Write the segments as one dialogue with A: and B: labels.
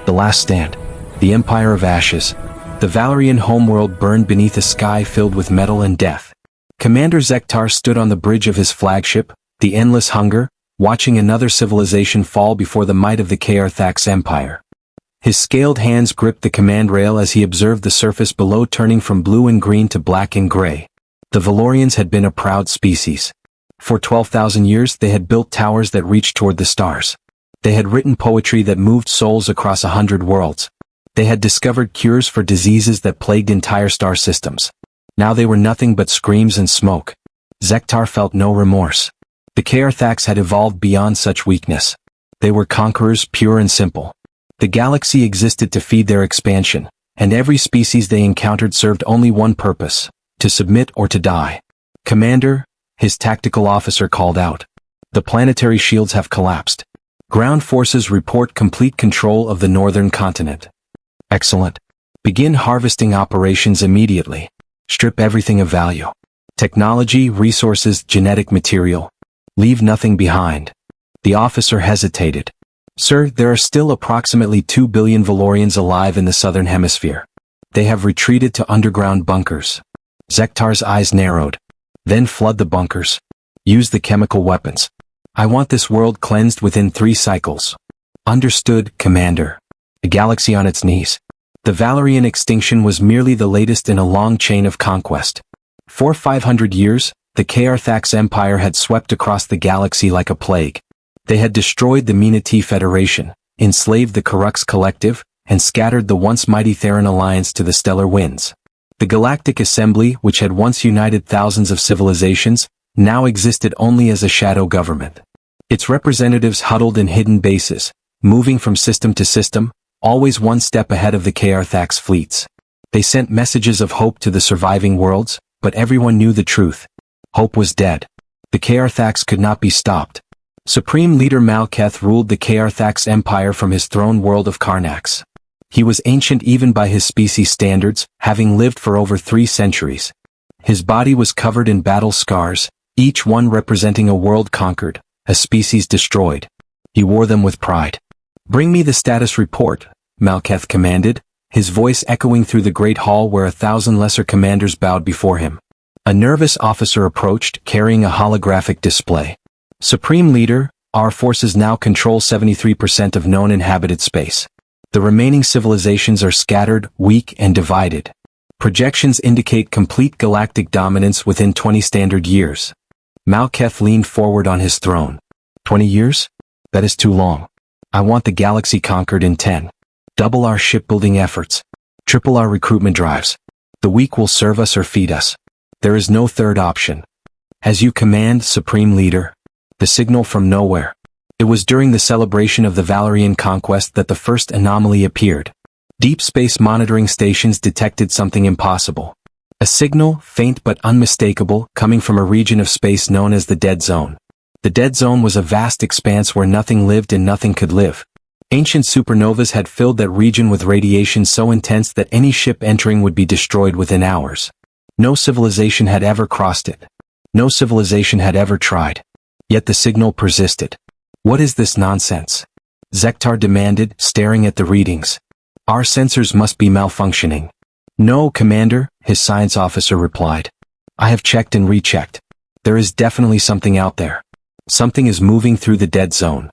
A: The Last Stand. The Empire of Ashes. The Valerian homeworld burned beneath a sky filled with metal and death. Commander Zektar stood on the bridge of his flagship, the Endless Hunger, watching another civilization fall before the might of the Kaerthax Empire. His scaled hands gripped the command rail as he observed the surface below turning from blue and green to black and gray. The Valorians had been a proud species. For 12,000 years they had built towers that reached toward the stars. They had written poetry that moved souls across 100 worlds. They had discovered cures for diseases that plagued entire star systems. Now they were nothing but screams and smoke. Zektar felt no remorse. The Kaerthax had evolved beyond such weakness. They were conquerors, pure and simple. The galaxy existed to feed their expansion, and every species they encountered served only one purpose: to submit or to die. "Commander," his tactical officer called out. "The planetary shields have collapsed. Ground forces report complete control of the northern continent." "Excellent. Begin harvesting operations immediately. Strip everything of value. Technology, resources, genetic material. Leave nothing behind." The officer hesitated. "Sir, there are still approximately 2 billion Valorians alive in the southern hemisphere. They have retreated to underground bunkers." Zektar's eyes narrowed. "Then flood the bunkers. Use the chemical weapons. I want this world cleansed within 3 cycles." "Understood, Commander." A galaxy on its knees. The Valerian extinction was merely the latest in a long chain of conquest. For 500 years, the Kaerthax Empire had swept across the galaxy like a plague. They had destroyed the Menati Federation, enslaved the Karux Collective, and scattered the once mighty Theran Alliance to the stellar winds. The Galactic Assembly, which had once united thousands of civilizations, now existed only as a shadow government. Its representatives huddled in hidden bases, moving from system to system, always one step ahead of the Kaerthax fleets. They sent messages of hope to the surviving worlds, but everyone knew the truth. Hope was dead. The Kaerthax could not be stopped. Supreme Leader Malketh ruled the Kaerthax Empire from his throne world of Karnax. He was ancient even by his species standards, having lived for over 3 centuries. His body was covered in battle scars, each one representing a world conquered, a species destroyed. He wore them with pride. "Bring me the status report," Malketh commanded, his voice echoing through the great hall where 1,000 lesser commanders bowed before him. A nervous officer approached, carrying a holographic display. "Supreme Leader, our forces now control 73% of known inhabited space. The remaining civilizations are scattered, weak, and divided. Projections indicate complete galactic dominance within 20 standard years." Malketh leaned forward on his throne. 20 years? That is too long. I want the galaxy conquered in 10. Double our shipbuilding efforts. Triple our recruitment drives. The weak will serve us or feed us. There is no third option. "As you command, Supreme Leader." The signal from nowhere. It was during the celebration of the Valerian conquest that the first anomaly appeared. Deep space monitoring stations detected something impossible. A signal, faint but unmistakable, coming from a region of space known as the Dead Zone. The Dead Zone was a vast expanse where nothing lived and nothing could live. Ancient supernovas had filled that region with radiation so intense that any ship entering would be destroyed within hours. No civilization had ever crossed it. No civilization had ever tried. Yet the signal persisted. "What is this nonsense?" Zektar demanded, staring at the readings. "Our sensors must be malfunctioning." "No, Commander," his science officer replied. "I have checked and rechecked. There is definitely something out there. Something is moving through the Dead Zone.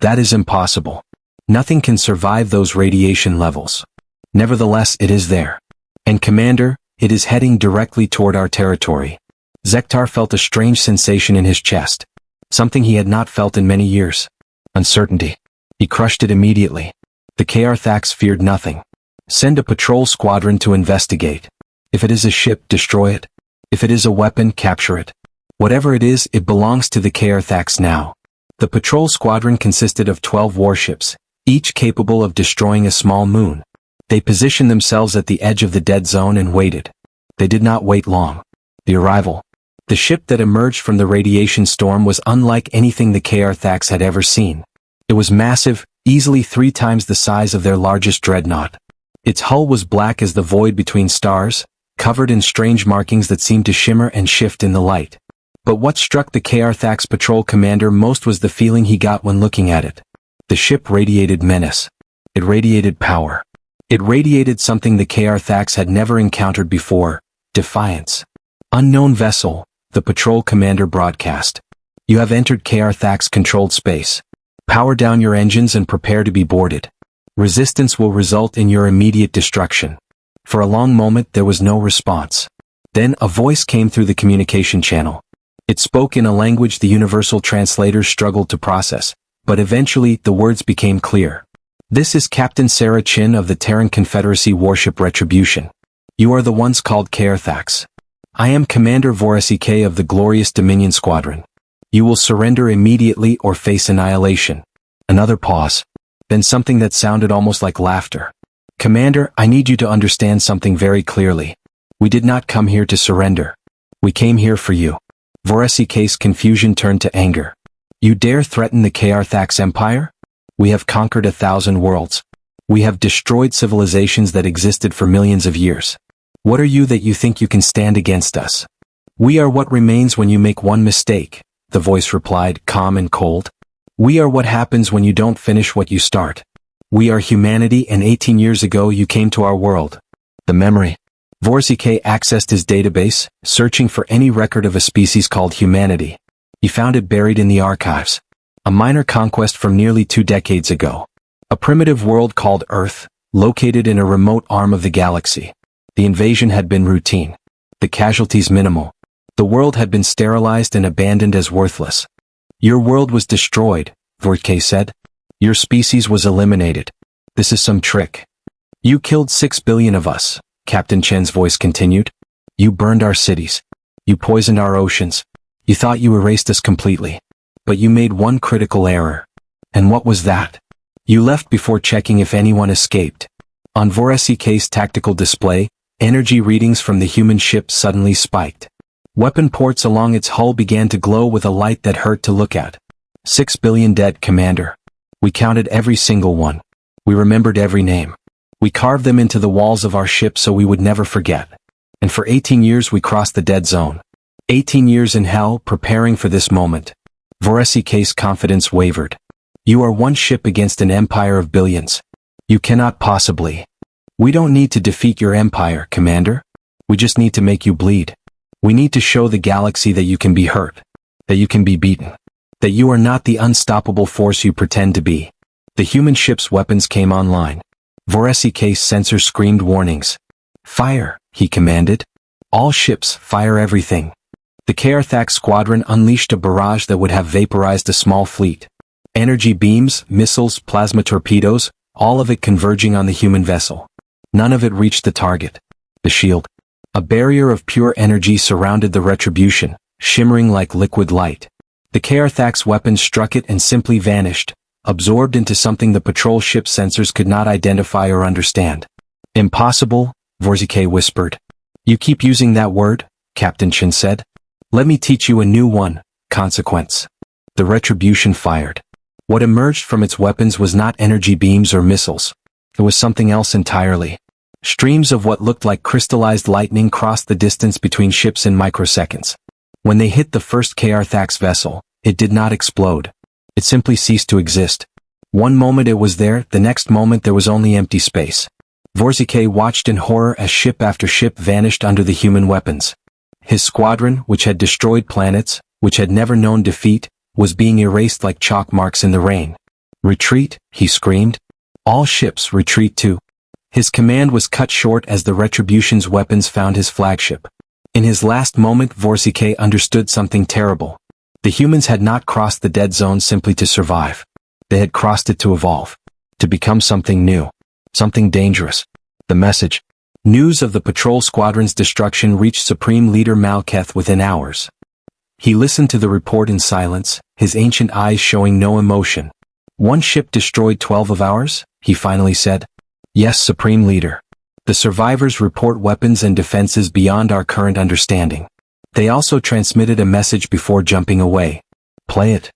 A: That is impossible. Nothing can survive those radiation levels. Nevertheless, it is there. And Commander, it is heading directly toward our territory." Zektar felt a strange sensation in his chest. Something he had not felt in many years. Uncertainty. He crushed it immediately. The Kaerthax feared nothing. "Send a patrol squadron to investigate. If it is a ship, destroy it. If it is a weapon, capture it. Whatever it is, it belongs to the Kaerthax now." The patrol squadron consisted of 12 warships, each capable of destroying a small moon. They positioned themselves at the edge of the Dead Zone and waited. They did not wait long. The arrival. The ship that emerged from the radiation storm was unlike anything the Kaerthax had ever seen. It was massive, easily 3 times the size of their largest dreadnought. Its hull was black as the void between stars, covered in strange markings that seemed to shimmer and shift in the light. But what struck the Kaerthax patrol commander most was the feeling he got when looking at it. The ship radiated menace. It radiated power. It radiated something the Karthax had never encountered before, defiance. Unknown vessel, the patrol commander broadcast. You have entered Karthax-controlled space. Power down your engines and prepare to be boarded. Resistance will result in your immediate destruction. For a long moment there was no response. Then a voice came through the communication channel. It spoke in a language the universal translators struggled to process, but eventually the words became clear. This is Captain Sarah Chin of the Terran Confederacy warship Retribution. You are the ones called Karthax. I am Commander Warship of the Glorious Dominion Squadron. You will surrender immediately or face annihilation. Another pause. Then something that sounded almost like laughter. Commander, I need you to understand something very clearly. We did not come here to surrender. We came here for you. Warship's confusion turned to anger. You dare threaten the Karthax Empire? We have conquered 1,000 worlds. We have destroyed civilizations that existed for millions of years. What are you that you think you can stand against us? We are what remains when you make one mistake, the voice replied, calm and cold. We are what happens when you don't finish what you start. We are humanity, and 18 years ago you came to our world. The memory. Warship accessed his database, searching for any record of a species called humanity. He found it buried in the archives. A minor conquest from nearly 2 decades ago. A primitive world called Earth, located in a remote arm of the galaxy. The invasion had been routine. The casualties minimal. The world had been sterilized and abandoned as worthless. Your world was destroyed, Warship said. Your species was eliminated. This is some trick. You killed 6 billion of us, Captain Chen's voice continued. You burned our cities. You poisoned our oceans. You thought you erased us completely. But you made one critical error. And what was that? You left before checking if anyone escaped. On Warship's tactical display, energy readings from the human ship suddenly spiked. Weapon ports along its hull began to glow with a light that hurt to look at. 6 billion dead, Commander. We counted every single one. We remembered every name. We carved them into the walls of our ship so we would never forget. And for 18 years we crossed the dead zone. 18 years in hell preparing for this moment. Warship's confidence wavered. You are one ship against an empire of billions. You cannot possibly. We don't need to defeat your empire, Commander. We just need to make you bleed. We need to show the galaxy that you can be hurt. That you can be beaten. That you are not the unstoppable force you pretend to be. The human ship's weapons came online. Warship's sensors screamed warnings. Fire, he commanded. All ships, fire everything. The Karthax squadron unleashed a barrage that would have vaporized a small fleet. Energy beams, missiles, plasma torpedoes, all of it converging on the human vessel. None of it reached the target. The shield. A barrier of pure energy surrounded the Retribution, shimmering like liquid light. The Karthax weapons struck it and simply vanished, absorbed into something the patrol ship sensors could not identify or understand. Impossible, Warship whispered. You keep using that word, Captain Chin said. Let me teach you a new one, consequence. The Retribution fired. What emerged from its weapons was not energy beams or missiles. It was something else entirely. Streams of what looked like crystallized lightning crossed the distance between ships in microseconds. When they hit the first Karthax vessel, it did not explode. It simply ceased to exist. One moment it was there, the next moment there was only empty space. Warship watched in horror as ship after ship vanished under the human weapons. His squadron, which had destroyed planets, which had never known defeat, was being erased like chalk marks in the rain. Retreat, he screamed. All ships retreat too. His command was cut short as the Retribution's weapons found his flagship. In his last moment Warship understood something terrible. The humans had not crossed the dead zone simply to survive. They had crossed it to evolve. To become something new. Something dangerous. The message. News of the patrol squadron's destruction reached Supreme Leader Malketh within hours. He listened to the report in silence, his ancient eyes showing no emotion. One ship destroyed 12 of ours, he finally said. Yes, Supreme Leader. The survivors report weapons and defenses beyond our current understanding. They also transmitted a message before jumping away. Play it.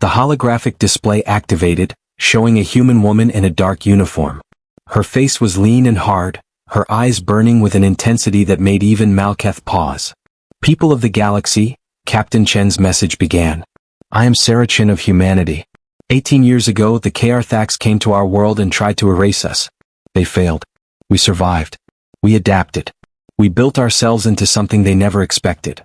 A: The holographic display activated, showing a human woman in a dark uniform. Her face was lean and hard, her eyes burning with an intensity that made even Malketh pause. People of the galaxy, Captain Chen's message began. I am Sarah Chin of humanity. 18 years ago, the Karthax came to our world and tried to erase us. They failed. We survived. We adapted. We built ourselves into something they never expected.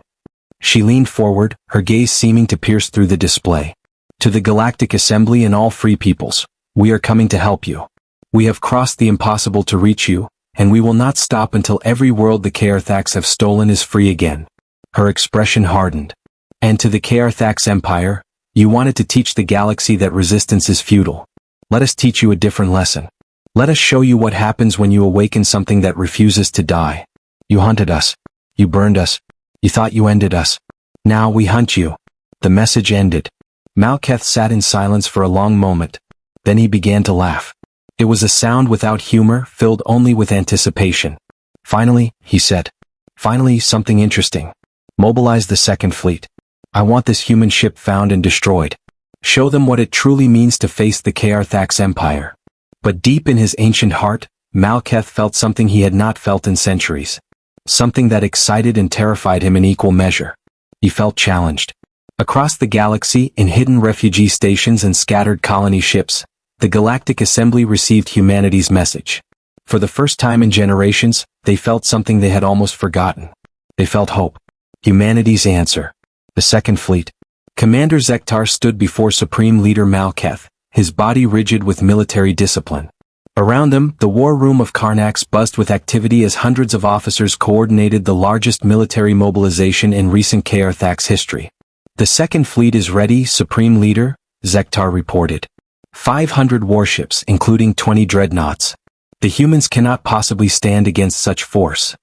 A: She leaned forward, her gaze seeming to pierce through the display. To the Galactic Assembly and all free peoples, we are coming to help you. We have crossed the impossible to reach you, and we will not stop until every world the Karthax have stolen is free again. Her expression hardened. And to the Karthax Empire, you wanted to teach the galaxy that resistance is futile. Let us teach you a different lesson. Let us show you what happens when you awaken something that refuses to die. You hunted us. You burned us. You thought you ended us. Now we hunt you. The message ended. Malketh sat in silence for a long moment. Then he began to laugh. It was a sound without humor, filled only with anticipation. Finally, he said. Finally, something interesting. Mobilize the second fleet. I want this human ship found and destroyed. Show them what it truly means to face the Karthax Empire. But deep in his ancient heart, Malketh felt something he had not felt in centuries. Something that excited and terrified him in equal measure. He felt challenged. Across the galaxy, in hidden refugee stations and scattered colony ships, the Galactic Assembly received humanity's message. For the first time in generations, they felt something they had almost forgotten. They felt hope. Humanity's answer. The Second Fleet. Commander Zektar stood before Supreme Leader Malketh, his body rigid with military discipline. Around them, the war room of Karnax buzzed with activity as hundreds of officers coordinated the largest military mobilization in recent Karthax history. The Second Fleet is ready, Supreme Leader, Zektar reported. 500 warships, including 20 dreadnoughts. The humans cannot possibly stand against such force.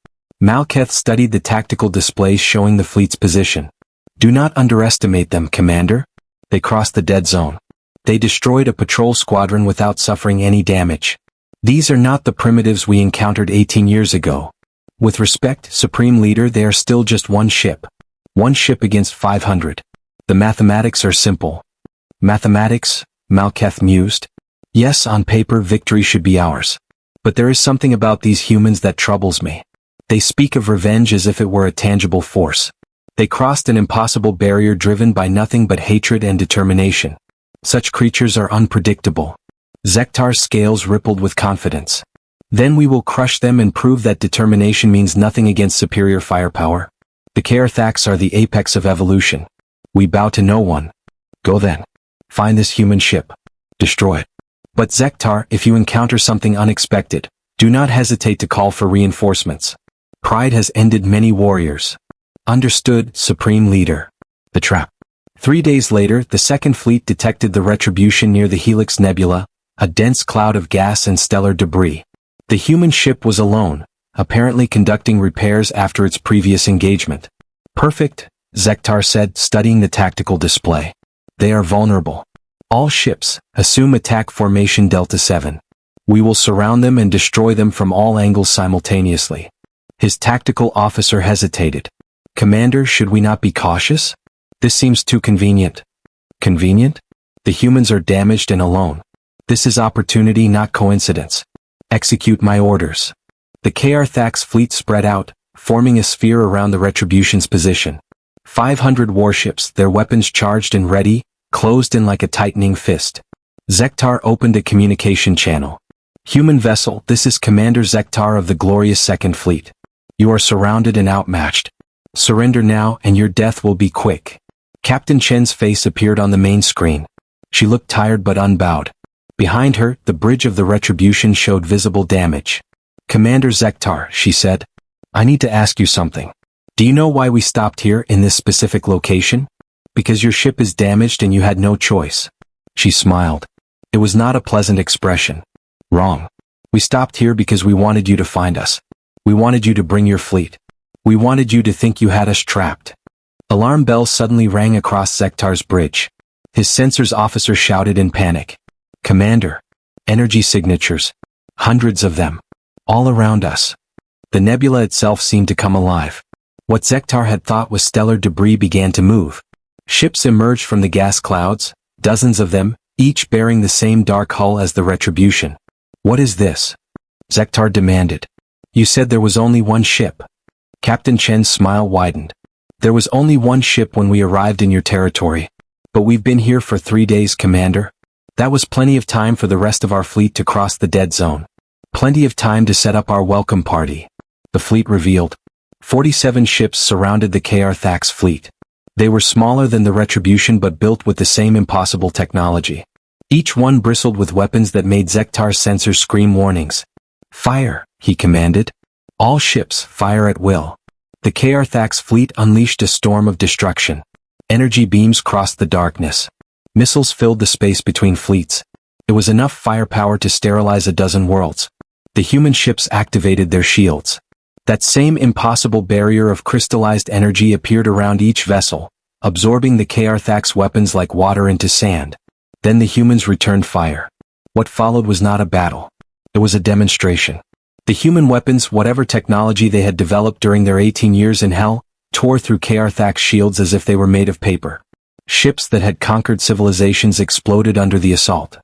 A: Malketh studied the tactical displays showing the fleet's position. Do not underestimate them, Commander. They crossed the dead zone. They destroyed a patrol squadron without suffering any damage. These are not the primitives we encountered 18 years ago. With respect, Supreme Leader, they are still just one ship. One ship against 500. The mathematics are simple. Mathematics? Malketh mused. Yes, on paper victory should be ours. But there is something about these humans that troubles me. They speak of revenge as if it were a tangible force. They crossed an impossible barrier driven by nothing but hatred and determination. Such creatures are unpredictable. Zektar's scales rippled with confidence. Then we will crush them and prove that determination means nothing against superior firepower. The Karthax are the apex of evolution. We bow to no one. Go then. Find this human ship. Destroy it. But Zektar, if you encounter something unexpected, do not hesitate to call for reinforcements. Pride has ended many warriors. Understood, Supreme Leader. The trap. 3 days later, the Second Fleet detected the retribution near the Helix Nebula, a dense cloud of gas and stellar debris. The human ship was alone, apparently conducting repairs after its previous engagement. Perfect, Zektar said, studying the tactical display. They are vulnerable. All ships, assume attack formation Delta 7. We will surround them and destroy them from all angles simultaneously. His tactical officer hesitated. Commander, should we not be cautious? This seems too convenient. Convenient? The humans are damaged and alone. This is opportunity, not coincidence. Execute my orders. The Karthax fleet spread out, forming a sphere around the Retribution's position. 500 warships, their weapons charged and ready, closed in like a tightening fist. Zektar opened a communication channel. Human vessel, this is Commander Zektar of the glorious Second Fleet. You are surrounded and outmatched. Surrender now and your death will be quick. Captain Chen's face appeared on the main screen. She looked tired but unbowed. Behind her, the bridge of the Retribution showed visible damage. Commander Zektar, she said. I need to ask you something. Do you know why we stopped here in this specific location? Because your ship is damaged and you had no choice. She smiled. It was not a pleasant expression. Wrong. We stopped here because we wanted you to find us. We wanted you to bring your fleet. We wanted you to think you had us trapped. Alarm bells suddenly rang across Zektar's bridge. His sensors officer shouted in panic. Commander. Energy signatures. Hundreds of them. All around us. The nebula itself seemed to come alive. What Zektar had thought was stellar debris began to move. Ships emerged from the gas clouds, dozens of them, each bearing the same dark hull as the Retribution. What is this? Zektar demanded. You said there was only one ship. Captain Chen's smile widened. There was only one ship when we arrived in your territory. But we've been here for 3 days, Commander. That was plenty of time for the rest of our fleet to cross the dead zone. Plenty of time to set up our welcome party. The fleet revealed. 47 ships surrounded the Karthax fleet. They were smaller than the Retribution but built with the same impossible technology. Each one bristled with weapons that made Zektar's sensors scream warnings. Fire, he commanded. All ships, fire at will. The Karthax fleet unleashed a storm of destruction. Energy beams crossed the darkness. Missiles filled the space between fleets. It was enough firepower to sterilize a dozen worlds. The human ships activated their shields. That same impossible barrier of crystallized energy appeared around each vessel, absorbing the Karthax weapons like water into sand. Then the humans returned fire. What followed was not a battle. It was a demonstration. The human weapons, whatever technology they had developed during their 18 years in hell, tore through Karthax shields as if they were made of paper. Ships that had conquered civilizations exploded under the assault.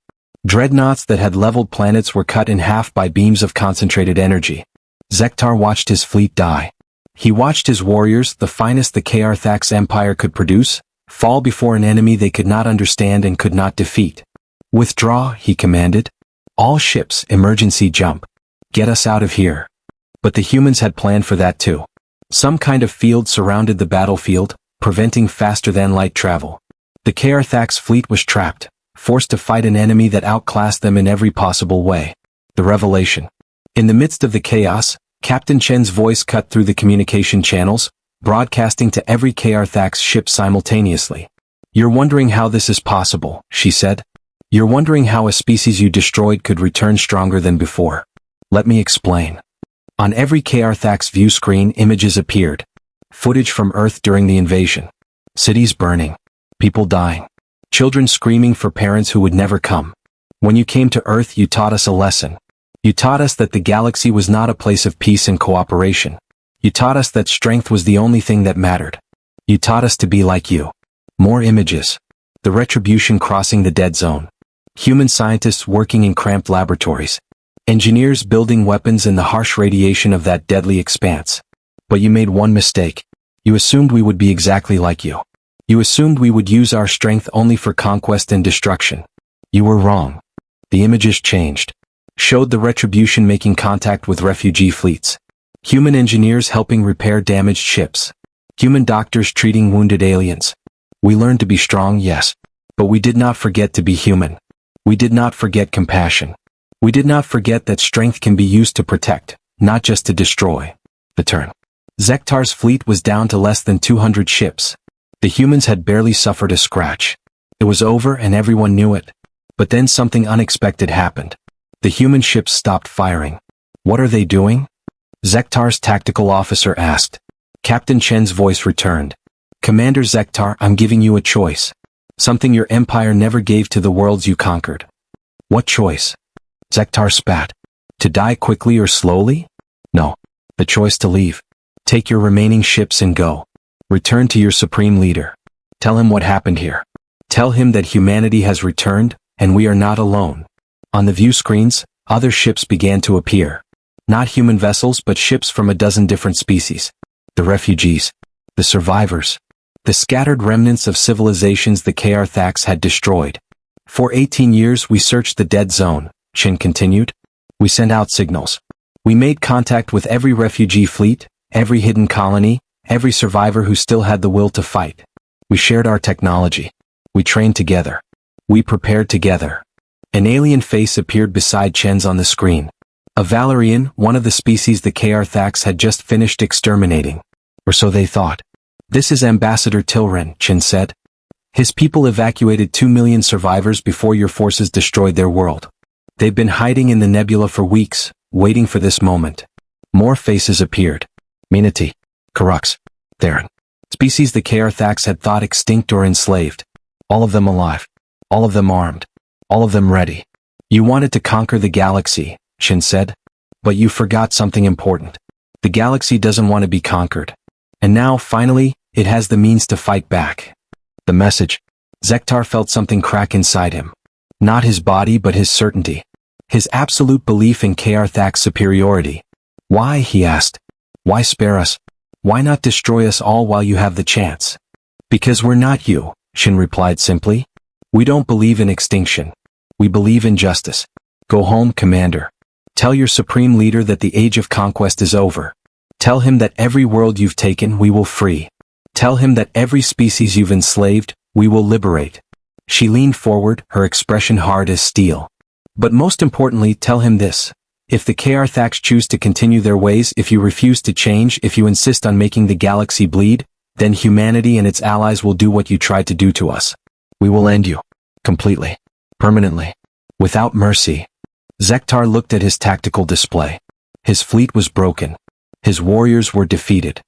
A: Dreadnoughts that had leveled planets were cut in half by beams of concentrated energy. Zektar watched his fleet die. He watched his warriors, the finest the Karthax Empire could produce, fall before an enemy they could not understand and could not defeat. Withdraw, he commanded. All ships, emergency jump. Get us out of here. But the humans had planned for that too. Some kind of field surrounded the battlefield, preventing faster-than-light travel. The Karthax fleet was trapped, forced to fight an enemy that outclassed them in every possible way. The revelation. In the midst of the chaos, Captain Chen's voice cut through the communication channels, broadcasting to every Karthax ship simultaneously. You're wondering how this is possible, she said. You're wondering how a species you destroyed could return stronger than before. Let me explain. On every Karthax view screen images appeared. Footage from Earth during the invasion. Cities burning. People dying. Children screaming for parents who would never come. When you came to Earth you taught us a lesson. You taught us that the galaxy was not a place of peace and cooperation. You taught us that strength was the only thing that mattered. You taught us to be like you. More images. The Retribution crossing the dead zone. Human scientists working in cramped laboratories. Engineers building weapons in the harsh radiation of that deadly expanse. But you made one mistake. You assumed we would be exactly like you. You assumed we would use our strength only for conquest and destruction. You were wrong. The images changed. Showed the Retribution making contact with refugee fleets. Human engineers helping repair damaged ships. Human doctors treating wounded aliens. We learned to be strong, yes. But we did not forget to be human. We did not forget compassion. We did not forget that strength can be used to protect, not just to destroy. The turn. Zektar's fleet was down to less than 200 ships. The humans had barely suffered a scratch. It was over and everyone knew it. But then something unexpected happened. The human ships stopped firing. What are they doing? Zektar's tactical officer asked. Captain Chen's voice returned. Commander Zektar, I'm giving you a choice. Something your empire never gave to the worlds you conquered. What choice? Zektar spat. To die quickly or slowly? No. The choice to leave. Take your remaining ships and go. Return to your supreme leader. Tell him what happened here. Tell him that humanity has returned, and we are not alone. On the view screens, other ships began to appear. Not human vessels but ships from a dozen different species. The refugees. The survivors. The scattered remnants of civilizations the Karthax had destroyed. For 18 years we searched the dead zone, Chen continued. We sent out signals. We made contact with every refugee fleet, every hidden colony, every survivor who still had the will to fight. We shared our technology. We trained together. We prepared together. An alien face appeared beside Chen's on the screen. A Valerian, one of the species the Karthax had just finished exterminating. Or so they thought. This is Ambassador Tilren, Chen said. His people evacuated 2 million survivors before your forces destroyed their world. They've been hiding in the nebula for weeks, waiting for this moment. More faces appeared. Minati. Karux. Theron. Species the Karthax had thought extinct or enslaved. All of them alive. All of them armed. All of them ready. You wanted to conquer the galaxy, Chen said. But you forgot something important. The galaxy doesn't want to be conquered. And now, finally, it has the means to fight back. The message. Zektar felt something crack inside him. Not his body but his certainty. His absolute belief in Karthax superiority. Why, he asked. Why spare us? Why not destroy us all while you have the chance? Because we're not you, Chen replied simply. We don't believe in extinction. We believe in justice. Go home, Commander. Tell your supreme leader that the age of conquest is over. Tell him that every world you've taken we will free. Tell him that every species you've enslaved, we will liberate. She leaned forward, her expression hard as steel. But most importantly, tell him this. If the Krthax choose to continue their ways, if you refuse to change, if you insist on making the galaxy bleed, then humanity and its allies will do what you tried to do to us. We will end you. Completely. Permanently. Without mercy. Zektar looked at his tactical display. His fleet was broken. His warriors were defeated.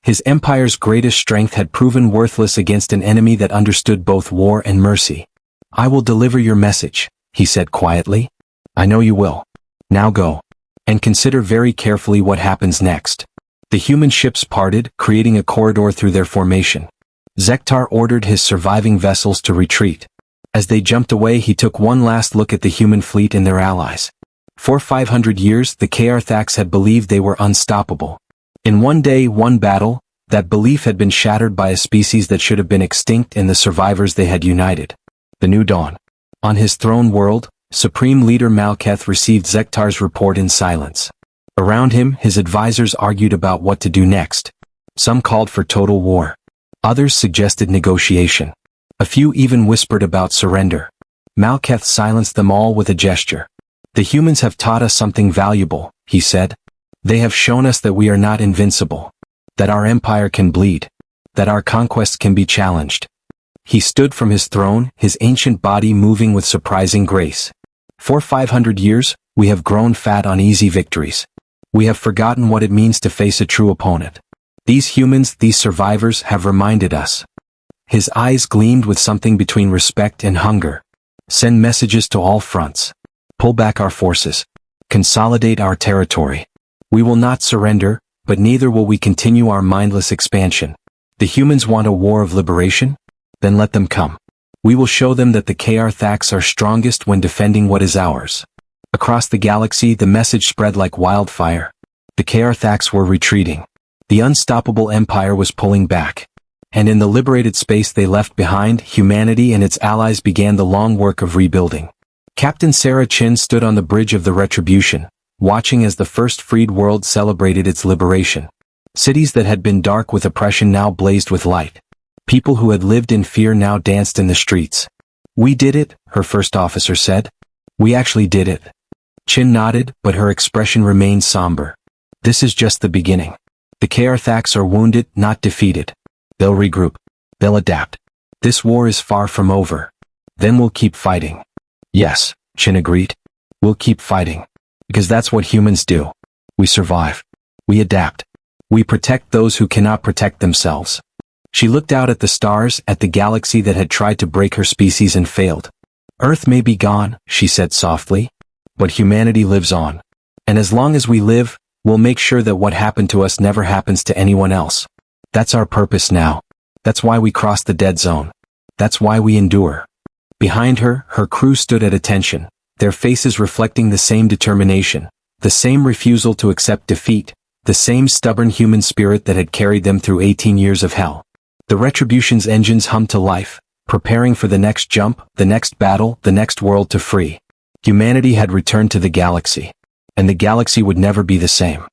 A: His empire's greatest strength had proven worthless against an enemy that understood both war and mercy. I will deliver your message, he said quietly. I know you will. Now go. And consider very carefully what happens next. The human ships parted, creating a corridor through their formation. Zektar ordered his surviving vessels to retreat. As they jumped away, he took one last look at the human fleet and their allies. For 500 years, the Krthax had believed they were unstoppable. In one day, one battle, that belief had been shattered by a species that should have been extinct and the survivors they had united. The new dawn. On his throne world, Supreme Leader Malketh received Zektar's report in silence. Around him, his advisors argued about what to do next. Some called for total war. Others suggested negotiation. A few even whispered about surrender. Malketh silenced them all with a gesture. The humans have taught us something valuable, he said. They have shown us that we are not invincible. That our empire can bleed. That our conquests can be challenged. He stood from his throne, his ancient body moving with surprising grace. For 500 years, we have grown fat on easy victories. We have forgotten what it means to face a true opponent. These humans, these survivors, have reminded us. His eyes gleamed with something between respect and hunger. Send messages to all fronts. Pull back our forces. Consolidate our territory. We will not surrender, but neither will we continue our mindless expansion. The humans want a war of liberation? Then let them come. We will show them that the Krthax are strongest when defending what is ours. Across the galaxy, the message spread like wildfire. The Krthax were retreating. The unstoppable empire was pulling back. And in the liberated space they left behind, humanity and its allies began the long work of rebuilding. Captain Sarah Chin stood on the bridge of the Retribution, watching as the first freed world celebrated its liberation. Cities that had been dark with oppression now blazed with light. People who had lived in fear now danced in the streets. We did it, her first officer said. We actually did it. Chin nodded, but her expression remained somber. This is just the beginning. The Krthax are wounded, not defeated. They'll regroup. They'll adapt. This war is far from over. Then we'll keep fighting. Yes, Chin agreed. We'll keep fighting. Because that's what humans do. We survive. We adapt. We protect those who cannot protect themselves. She looked out at the stars, at the galaxy that had tried to break her species and failed. Earth may be gone, she said softly, but humanity lives on. And as long as we live, we'll make sure that what happened to us never happens to anyone else. That's our purpose now. That's why we crossed the dead zone. That's why we endure. Behind her, her crew stood at attention, their faces reflecting the same determination, the same refusal to accept defeat, the same stubborn human spirit that had carried them through 18 years of hell. The Retribution's engines hummed to life, preparing for the next jump, the next battle, the next world to free. Humanity had returned to the galaxy. And the galaxy would never be the same.